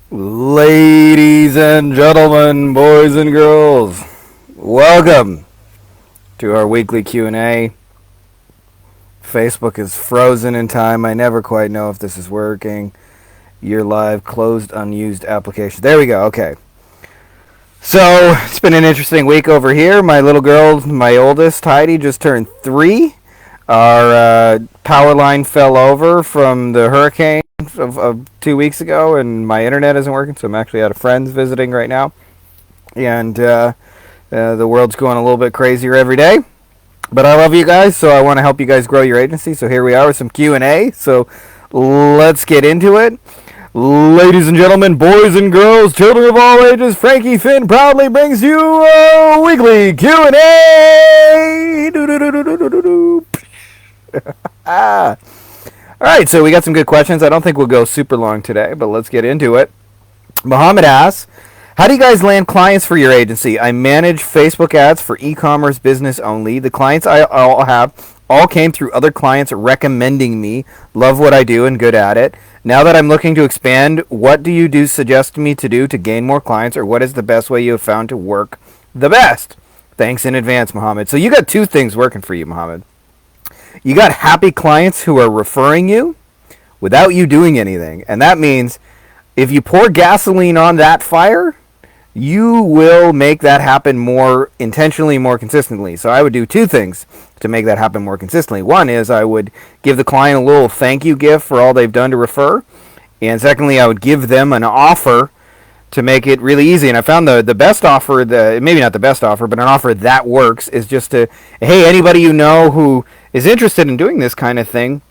Ladies and gentlemen, boys and girls, welcome to our weekly Q&A. Facebook is frozen in time. I never quite know if this is working. You're live, closed, unused application. There we go, okay. So, it's been an interesting week over here. My little girl, my oldest, Heidi, just turned 3. Our power line fell over from the hurricane of 2 weeks ago, and my internet isn't working, so I'm actually at a friend's visiting right now. And the world's going a little bit crazier every day. But I love you guys, so I want to help you guys grow your agency. So here we are with some Q&A. So let's get into it. Ladies and gentlemen, boys and girls, children of all ages, Frankie Finn proudly brings you a weekly Q&A. All right, so we got some good questions. I don't think we'll go super long today, but let's get into it. Muhammad asks, how do you guys land clients for your agency? I manage Facebook ads for e-commerce business only. The clients I all came through other clients recommending me. Love what I do and good at it. Now that I'm looking to expand, what do you suggest me to do to gain more clients, or what is the best way you have found to work the best? Thanks in advance, Muhammad. So you got two things working for you, Muhammad. You got happy clients who are referring you without you doing anything. And that means if you pour gasoline on that fire, you will make that happen more intentionally, more consistently. So I would do two things to make that happen more consistently. One is I would give the client a little thank you gift for all they've done to refer. And secondly, I would give them an offer to make it really easy. And I found the best offer, maybe not the best offer, but an offer that works is just to, hey, anybody you know who is interested in doing this kind of thing,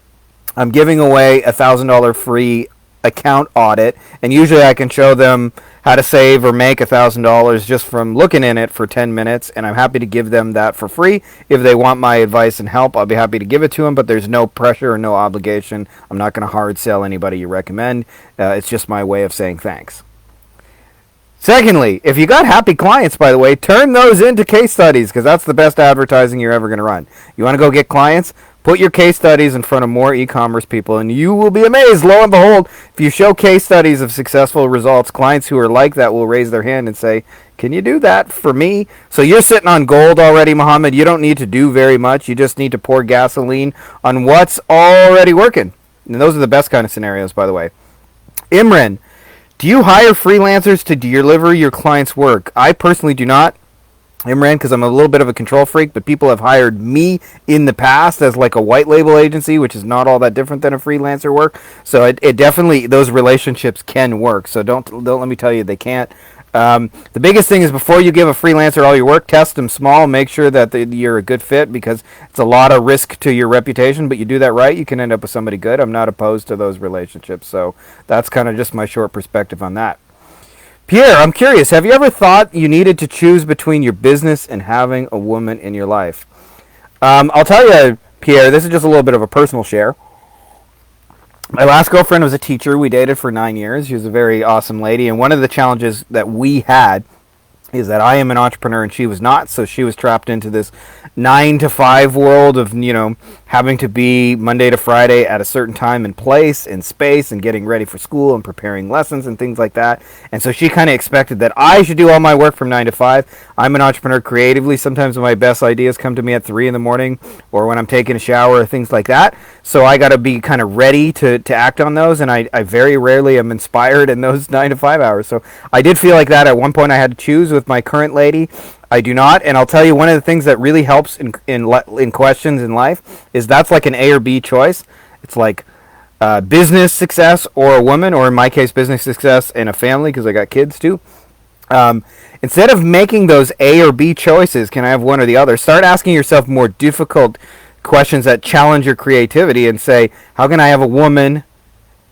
I'm giving away $1,000 free account audit, and usually I can show them how to save or make $1,000 just from looking in it for 10 minutes, and I'm happy to give them that for free. If they want my advice and help, I'll be happy to give it to them, but there's no pressure or no obligation. I'm not going to hard sell anybody you recommend. It's just my way of saying thanks. Secondly, if you got happy clients, by the way, turn those into case studies, because that's the best advertising you're ever going to run. You want to go get clients? Put your case studies in front of more e-commerce people, and you will be amazed. Lo and behold, if you show case studies of successful results, clients who are like that will raise their hand and say, can you do that for me? So you're sitting on gold already, Muhammad. You don't need to do very much. You just need to pour gasoline on what's already working. And those are the best kind of scenarios, by the way. Imran, do you hire freelancers to deliver your clients' work? I personally do not, Imran, because I'm a little bit of a control freak, but people have hired me in the past as like a white label agency, which is not all that different than a freelancer work. So it definitely, those relationships can work. So don't let me tell you they can't. The biggest thing is before you give a freelancer all your work, test them small, make sure that you're a good fit, because it's a lot of risk to your reputation, but you do that right, you can end up with somebody good. I'm not opposed to those relationships, so that's kind of just my short perspective on that. Pierre, I'm curious, have you ever thought you needed to choose between your business and having a woman in your life? I'll tell you, Pierre, this is just a little bit of a personal share. My last girlfriend was a teacher. We dated for 9 years. She was a very awesome lady. And one of the challenges that we had is that I am an entrepreneur and she was not. So she was trapped into this 9-to-5 world of, having to be Monday to Friday at a certain time and place and space and getting ready for school and preparing lessons and things like that. And so she kind of expected that I should do all my work from 9 to 5. I'm an entrepreneur creatively. Sometimes my best ideas come to me at 3 in the morning or when I'm taking a shower or things like that. So I got to be kind of ready to act on those. And I very rarely am inspired in those 9 to 5 hours. So I did feel like that at one point. I had to choose with my current lady. I do not, and I'll tell you one of the things that really helps in questions in life is that's like an A or B choice. It's like business success or a woman, or in my case, business success and a family, because I got kids too. Instead of making those A or B choices, can I have one or the other? Start asking yourself more difficult questions that challenge your creativity and say, how can I have a woman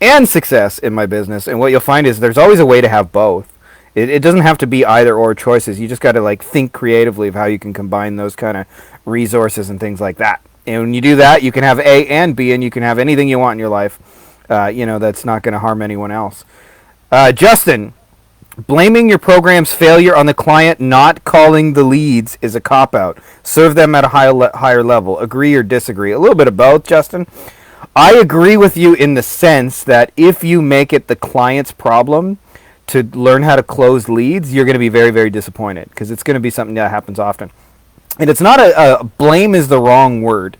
and success in my business? And what you'll find is there's always a way to have both. It doesn't have to be either or choices. You just got to think creatively of how you can combine those kind of resources and things like that. And when you do that, you can have A and B, and you can have anything you want in your life. That's not going to harm anyone else. Justin, blaming your program's failure on the client not calling the leads is a cop-out. Serve them at a higher level. Agree or disagree? A little bit of both, Justin. I agree with you in the sense that if you make it the client's problem to learn how to close leads, you're going to be very, very disappointed, because it's going to be something that happens often. And it's not a blame is the wrong word.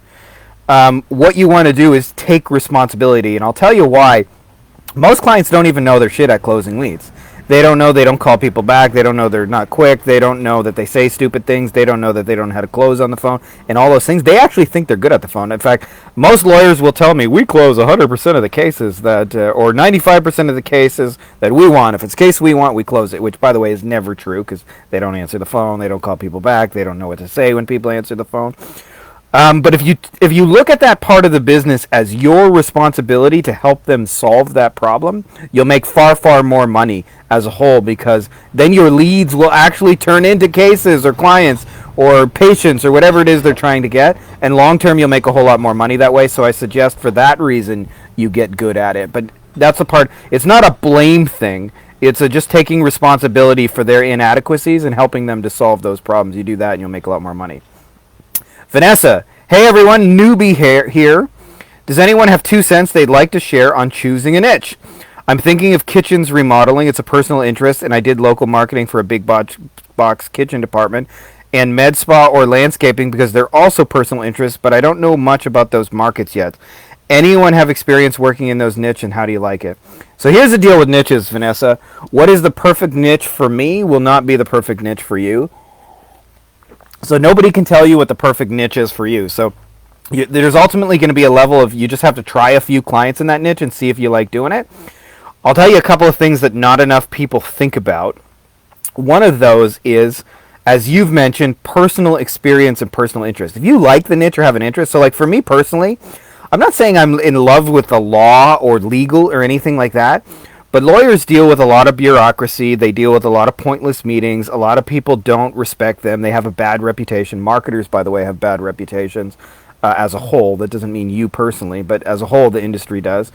What you want to do is take responsibility, and I'll tell you why. Most clients don't even know they're shit at closing leads. They don't know they don't call people back. They don't know they're not quick. They don't know that they say stupid things. They don't know that they don't know how to close on the phone and all those things. They actually think they're good at the phone. In fact, most lawyers will tell me we close 100% of the cases that, or 95% of the cases that we want. If it's a case we want, we close it, which, by the way, is never true, because they don't answer the phone. They don't call people back. They don't know what to say when people answer the phone. But if you look at that part of the business as your responsibility to help them solve that problem, you'll make far, far more money as a whole, because then your leads will actually turn into cases or clients or patients or whatever it is they're trying to get. And long term, you'll make a whole lot more money that way. So I suggest for that reason you get good at it. But that's the part. It's not a blame thing. It's just taking responsibility for their inadequacies and helping them to solve those problems. You do that and you'll make a lot more money. Vanessa, hey everyone, Newbie here. Does anyone have 2 cents they'd like to share on choosing a niche? I'm thinking of kitchens remodeling. It's a personal interest, and I did local marketing for a big box kitchen department, and med spa or landscaping, because they're also personal interests, but I don't know much about those markets yet. Anyone have experience working in those niches, and how do you like it? So here's the deal with niches, Vanessa. What is the perfect niche for me will not be the perfect niche for you. So nobody can tell you what the perfect niche is for you. So there's ultimately going to be a level of, you just have to try a few clients in that niche and see if you like doing it. I'll tell you a couple of things that not enough people think about. One of those is, as you've mentioned, personal experience and personal interest. If you like the niche or have an interest, so like for me personally, I'm not saying I'm in love with the law or legal or anything like that, but lawyers deal with a lot of bureaucracy. They deal with a lot of pointless meetings. A lot of people don't respect them. They have a bad reputation. Marketers, by the way, have bad reputations as a whole. That doesn't mean you personally, but as a whole, the industry does.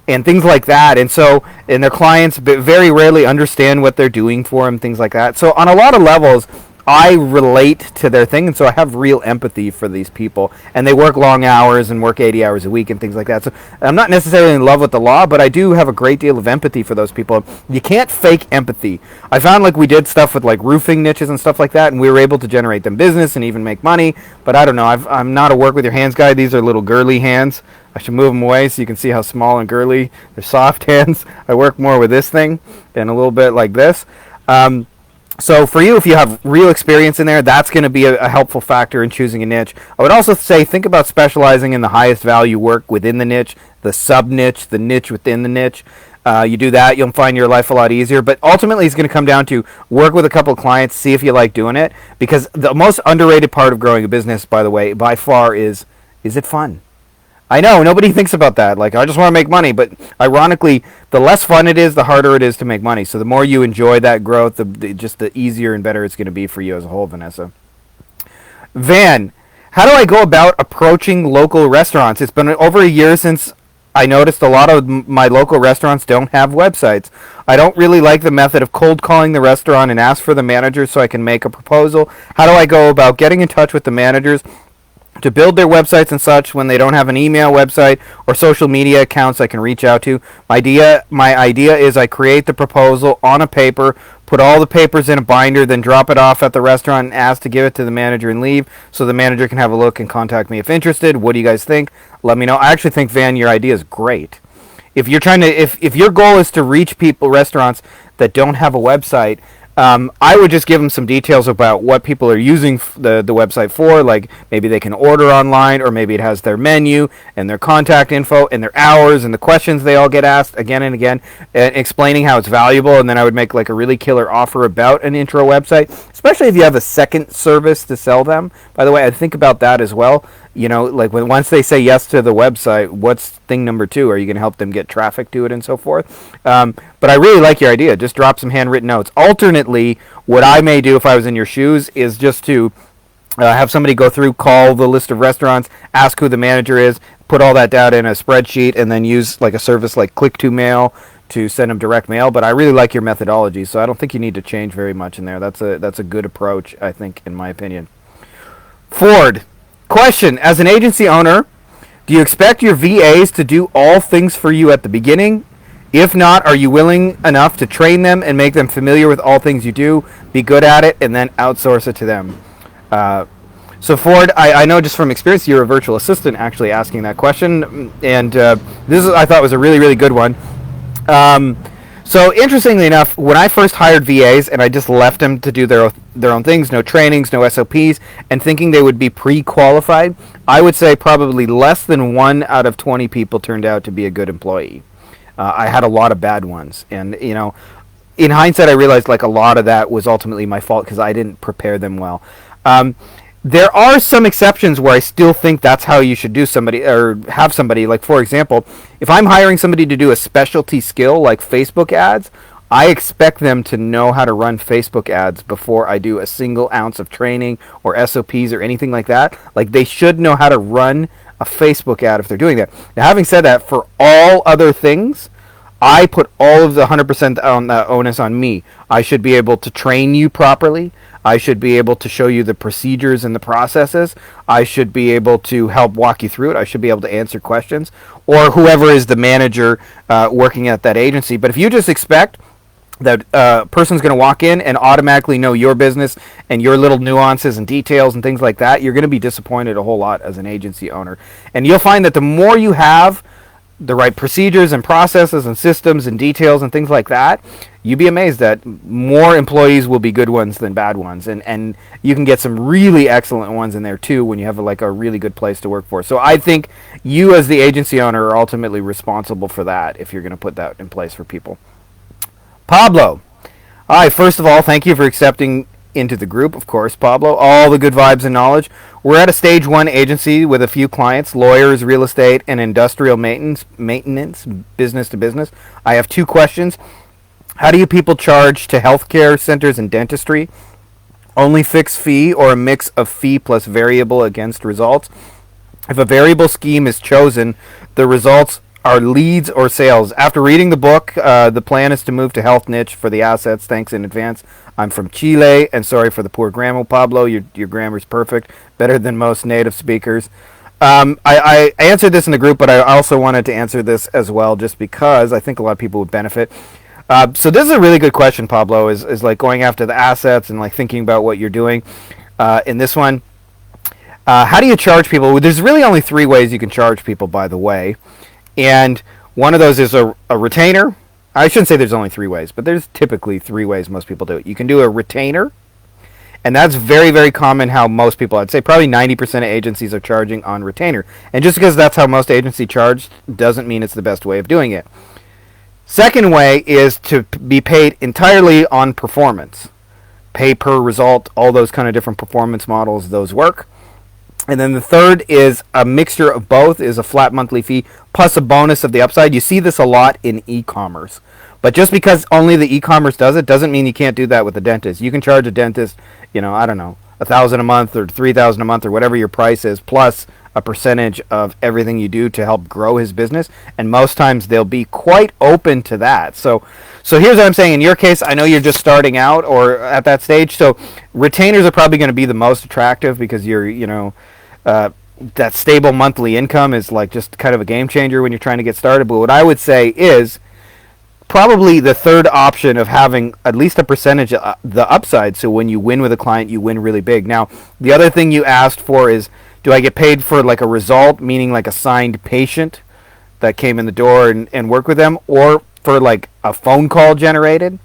And things like that. And so, and their clients very rarely understand what they're doing for them, things like that. So on a lot of levels, I relate to their thing, and so I have real empathy for these people. And they work long hours and work 80 hours a week and things like that. So I'm not necessarily in love with the law, but I do have a great deal of empathy for those people. You can't fake empathy. I found like we did stuff with like roofing niches and stuff like that, and we were able to generate them business and even make money. But I don't know. I'm not a work with your hands guy. These are little girly hands. I should move them away so you can see how small and girly. They're soft hands. I work more with this thing and a little bit like this. So for you, if you have real experience in there, that's going to be a helpful factor in choosing a niche. I would also say think about specializing in the highest value work within the niche, the sub-niche, the niche within the niche. You do that, you'll find your life a lot easier. But ultimately, it's going to come down to work with a couple of clients, see if you like doing it. Because the most underrated part of growing a business, by the way, by far is it fun? I know, nobody thinks about that. Like, I just want to make money. But ironically, the less fun it is, the harder it is to make money. So the more you enjoy that growth, the easier and better it's going to be for you as a whole, Vanessa. Van, how do I go about approaching local restaurants? It's been over a year since I noticed a lot of my local restaurants don't have websites. I don't really like the method of cold calling the restaurant and ask for the manager so I can make a proposal. How do I go about getting in touch with the managers to build their websites and such when they don't have an email website or social media accounts I can reach out to? My idea is I create the proposal on a paper, put all the papers in a binder, then drop it off at the restaurant and ask to give it to the manager and leave so the manager can have a look and contact me if interested. What do you guys think? Let me know. I actually think, Van, your idea is great. If you're trying to, if your goal is to reach restaurants that don't have a website, I would just give them some details about what people are using the website for. Like maybe they can order online, or maybe it has their menu and their contact info and their hours and the questions they all get asked again and again, and explaining how it's valuable. And then I would make like a really killer offer about an intro website, especially if you have a second service to sell them. By the way, I think about that as well. You know, like once they say yes to the website, what's thing number 2? Are you going to help them get traffic to it and so forth? But I really like your idea. Just drop some handwritten notes. Alternately, what I may do if I was in your shoes is just to have somebody go through, call the list of restaurants, ask who the manager is, put all that data in a spreadsheet, and then use like a service like Click-to-Mail to send them direct mail. But I really like your methodology, so I don't think you need to change very much in there. That's a good approach, I think, in my opinion. Ford. Question, as an agency owner, do you expect your VAs to do all things for you at the beginning If not, are you willing enough to train them and make them familiar with all things you do, be good at it, and then outsource it to them? So Ford, I know just from experience, you're a virtual assistant actually asking that question, and this I thought was a really, really good one. So interestingly enough, when I first hired VAs and I just left them to do their own things, no trainings, no SOPs, and thinking they would be pre-qualified, I would say probably less than 1 out of 20 people turned out to be a good employee. I had a lot of bad ones, and in hindsight, I realized like a lot of that was ultimately my fault because I didn't prepare them well. There are some exceptions where I still think that's how you should do somebody or have somebody. Like, for example, if I'm hiring somebody to do a specialty skill like Facebook ads, I expect them to know how to run Facebook ads before I do a single ounce of training or SOPs or anything like that. Like, they should know how to run a Facebook ad if they're doing that. Now, having said that, for all other things, I put all of the 100% on the onus on me. I should be able to train you properly. I should be able to show you the procedures and the processes. I should be able to help walk you through it. I should be able to answer questions, or whoever is the manager working at that agency. But if you just expect that person's going to walk in and automatically know your business and your little nuances and details and things like that, you're going to be disappointed a whole lot as an agency owner. And you'll find that the more you have the right procedures and processes and systems and details and things like that, you'd be amazed that more employees will be good ones than bad ones. And you can get some really excellent ones in there too when you have like a really good place to work for. So I think you as the agency owner are ultimately responsible for that if you're going to put that in place for people. Pablo. All right, first of all, thank you for accepting into the group, of course, Pablo. All the good vibes and knowledge. We're at a stage 1 agency with a few clients, lawyers, real estate, and industrial maintenance, business to business. I have 2 questions. How do you people charge to healthcare centers and dentistry? Only fixed fee or a mix of fee plus variable against results? If a variable scheme is chosen, the results are leads or sales. After reading the book, the plan is to move to health niche for the assets. Thanks in advance. I'm from Chile, and sorry for the poor grammar, Pablo. Your grammar's perfect, better than most native speakers. I answered this in the group, but I also wanted to answer this as well, just because I think a lot of people would benefit. So this is a really good question, Pablo. Is like going after the assets and like thinking about what you're doing. In this one, how do you charge people? Well, there's really only 3 ways you can charge people, by the way. And one of those is a retainer. I shouldn't say there's only 3 ways, but there's typically 3 ways most people do it. You can do a retainer, and that's very, very common how most people, I'd say probably 90% of agencies are charging on retainer. And just because that's how most agencies charge doesn't mean it's the best way of doing it. Second way is to be paid entirely on performance. Pay per result, all those kind of different performance models, those work. And then the third is a mixture of both, is a flat monthly fee plus a bonus of the upside. You see this a lot in e-commerce. But just because only the e-commerce does it doesn't mean you can't do that with a dentist. You can charge a dentist, I don't know, $1,000 a month or $3,000 a month or whatever your price is, plus a percentage of everything you do to help grow his business. And most times they'll be quite open to that. So here's what I'm saying. In your case, I know you're just starting out or at that stage. So retainers are probably going to be the most attractive because you're, that stable monthly income is like just kind of a game changer when you're trying to get started. But what I would say is probably the third option of having at least a percentage of the upside. So when you win with a client, you win really big. Now, the other thing you asked for is, do I get paid for like a result, meaning like a signed patient that came in the door and work with them, or for like a phone call generated,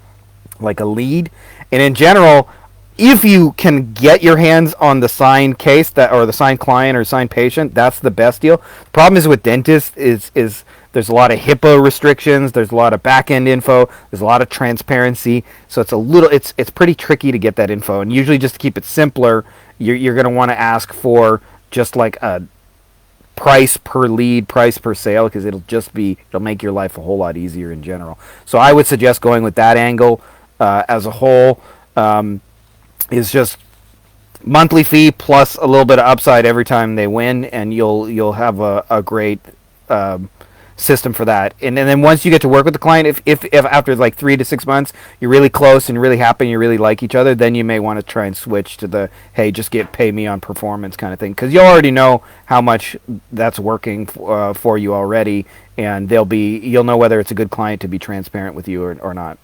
like a lead? And in general, if you can get your hands on the signed case or the signed client or signed patient, that's the best deal. The problem is with dentists is there's a lot of HIPAA restrictions, there's a lot of back end info, there's a lot of transparency, so it's pretty tricky to get that info. And usually, just to keep it simpler, you're going to want to ask for just like a price per lead, price per sale, because it'll make your life a whole lot easier in general. So I would suggest going with that angle as a whole. Is just monthly fee plus a little bit of upside every time they win, and you'll have a great system for that. And then once you get to work with the client, if after like 3 to 6 months you're really close and you're really happy and you really like each other, then you may want to try and switch to the, hey, just pay me on performance kind of thing, because you'll already know how much that's working for you already, and you'll know whether it's a good client to be transparent with you or not.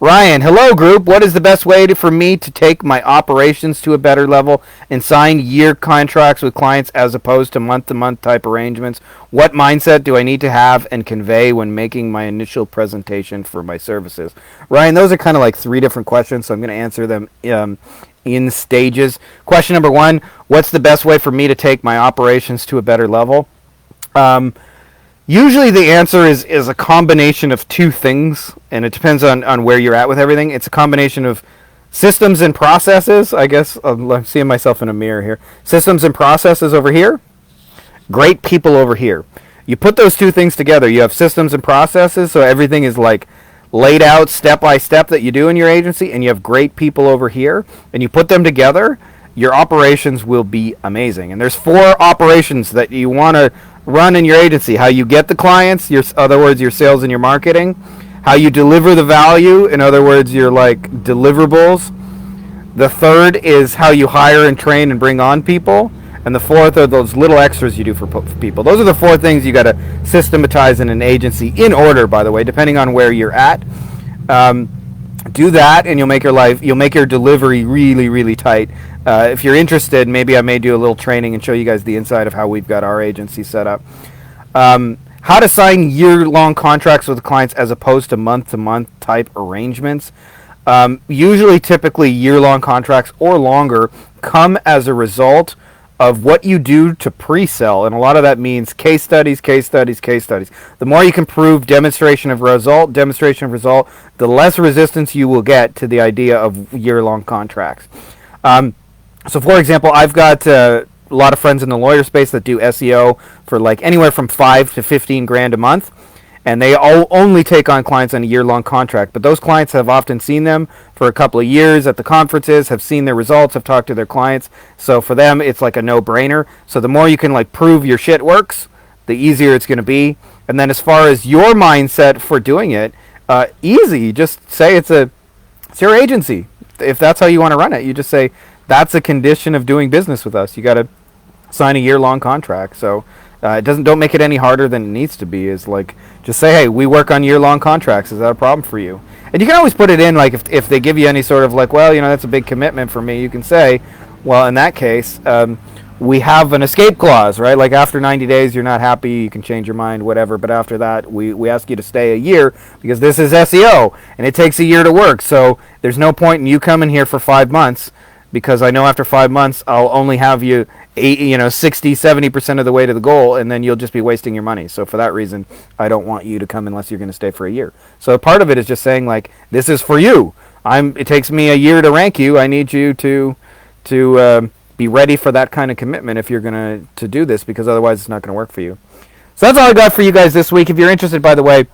Ryan, hello group. What is the best way for me to take my operations to a better level and sign year contracts with clients as opposed to month-to-month type arrangements? What mindset do I need to have and convey when making my initial presentation for my services? Ryan, those are kind of like 3 different questions, so I'm going to answer them in stages. Question number 1, what's the best way for me to take my operations to a better level? Usually the answer is a combination of 2 things, and it depends on where you're at with everything. It's a combination of systems and processes. I guess I'm seeing myself in a mirror here. Systems and processes over here, great people over here. You put those 2 things together. You have systems and processes, so everything is like laid out step by step that you do in your agency, and you have great people over here, and you put them together, your operations will be amazing. And there's 4 operations that you want to run in your agency: how you get the clients, in other words, your sales and your marketing; how you deliver the value, in other words, your like deliverables. The 3rd is how you hire and train and bring on people, and the 4th are those little extras you do for people. Those are the 4 things you got to systematize in an agency, in order, by the way, depending on where you're at. Do that, and you'll make your delivery really, really tight. If you're interested, maybe I may do a little training and show you guys the inside of how we've got our agency set up. How to sign year-long contracts with clients as opposed to month-to-month type arrangements. Usually, typically, year-long contracts or longer come as a result of what you do to pre-sell, and a lot of that means case studies, case studies, case studies. The more you can prove demonstration of result, the less resistance you will get to the idea of year-long contracts. So, for example, I've got a lot of friends in the lawyer space that do SEO for like anywhere from $5 to $15 a month, and they only take on clients on a year-long contract. But those clients have often seen them for a couple of years at the conferences, have seen their results, have talked to their clients. So for them, it's like a no-brainer. So the more you can like prove your shit works, the easier it's going to be. And then as far as your mindset for doing it, easy. Just say it's your agency. If that's how you want to run it, you just say that's a condition of doing business with us. You got to sign a year-long contract. So don't make it any harder than it needs to be. Is like, just say, hey, we work on year-long contracts. Is that a problem for you? And you can always put it in, like, if they give you any sort of like, well, that's a big commitment for me, you can say, well, in that case, we have an escape clause, right? Like after 90 days, you're not happy, you can change your mind, whatever. But after that, we ask you to stay a year, because this is SEO and it takes a year to work. So there's no point in you coming here for 5 months, because I know after 5 months, I'll only have you 60, 70% of the way to the goal, and then you'll just be wasting your money. So for that reason, I don't want you to come unless you're going to stay for a year. So part of it is just saying, like, this is for you. It takes me a year to rank you. I need you to be ready for that kind of commitment if you're going to do this, because otherwise it's not going to work for you. So that's all I got for you guys this week. If you're interested, by the way,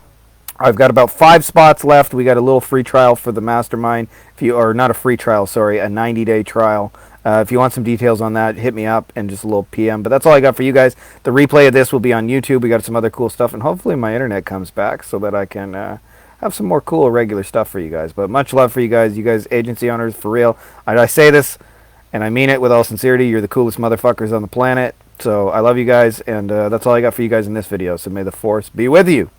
I've got about 5 spots left. We got a little free trial for the mastermind. Or not a free trial, sorry, a 90-day trial. If you want some details on that, hit me up and just a little PM. But that's all I got for you guys. The replay of this will be on YouTube. We got some other cool stuff, and hopefully my internet comes back so that I can have some more cool regular stuff for you guys. But much love for you guys agency owners, for real. I say this, and I mean it with all sincerity. You're the coolest motherfuckers on the planet. So I love you guys, and that's all I got for you guys in this video. So may the force be with you.